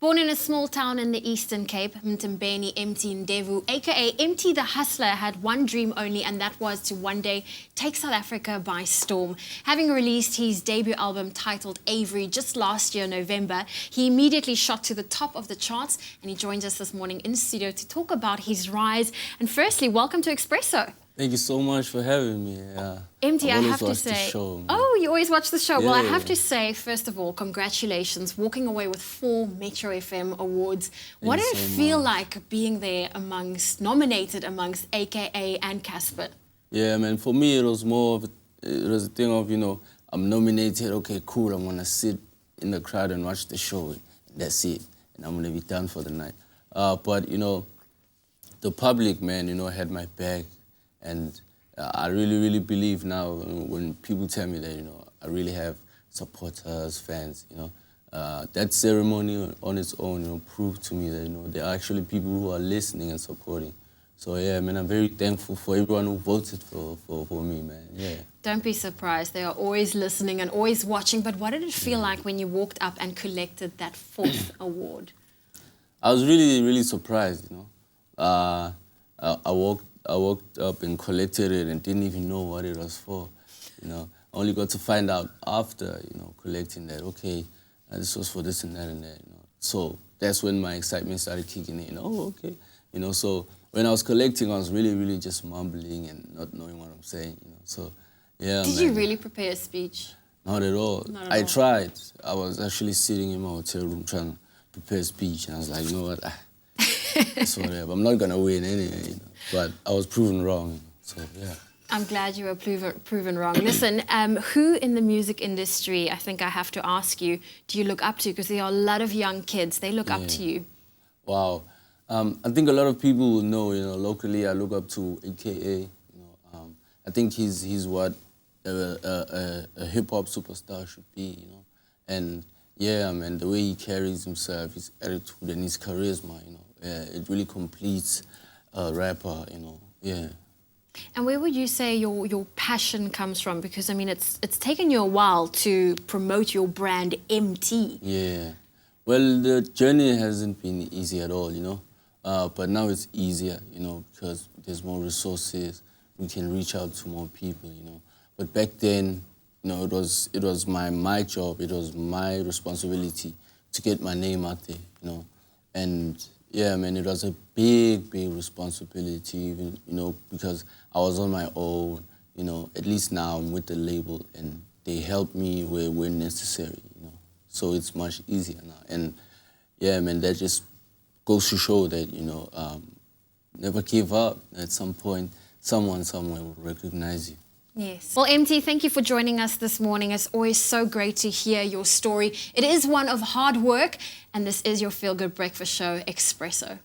Born in a small town in the Eastern Cape, Mtembeni Emtee Ndevu, aka Emtee the Hustler, had one dream only, and that was to one day take South Africa by storm. Having released his debut album titled Avery just last year, November, he immediately shot to the top of the charts, and he joins us this morning in studio to talk about his rise. And firstly, welcome to Expresso. Thank you so much for having me. Emtee, I have to say, the show, oh, you always watch the show. Yeah, well, I have to say, first of all, congratulations, walking away with 4 Metro FM awards. What did it feel like being there nominated amongst AKA and Casper? Yeah, man, for me, it was more of a thing of, I'm nominated, okay, cool, I'm gonna sit in the crowd and watch the show, and that's it, and I'm gonna be done for the night. But, the public, man, had my back. And I really, really believe now when people tell me that, I really have supporters, fans, that ceremony on its own, proved to me that, there are actually people who are listening and supporting. So, yeah, man, I'm very thankful for everyone who voted for me, man, yeah. Don't be surprised. They are always listening and always watching. But what did it feel like when you walked up and collected that 4th award? I was really, really surprised, I woke up and collected it and didn't even know what it was for, I only got to find out after, collecting that, okay, this was for this and that, So that's when my excitement started kicking in. Oh, okay. So when I was collecting, I was really, really just mumbling and not knowing what I'm saying, So, yeah, Did you really prepare a speech? Not at all. I tried. I was actually sitting in my hotel room trying to prepare a speech, and I was like, you know what, it's whatever. I'm not going to win anyway, But I was proven wrong, so yeah. I'm glad you were proven wrong. Listen, who in the music industry, I think I have to ask you, do you look up to? Because there are a lot of young kids, they look up to you. Wow. I think a lot of people will know, locally I look up to AKA. I think he's what a hip-hop superstar should be, And yeah, man, the way he carries himself, his attitude and his charisma, it really completes a rapper, yeah. And where would you say your passion comes from? Because, I mean, it's taken you a while to promote your brand, Emtee. Yeah. Well, the journey hasn't been easy at all, But now it's easier, because there's more resources. We can reach out to more people, But back then, it was my job, it was my responsibility to get my name out there, And yeah, man, it was a big, big responsibility, even, because I was on my own, At least now I'm with the label, and they help me where necessary, So it's much easier now. And yeah, man, that just goes to show that, never give up. At some point, someone somewhere will recognize you. Yes. Well, Emtee, thank you for joining us this morning. It's always so great to hear your story. It is one of hard work, and this is your Feel Good Breakfast Show, Expresso.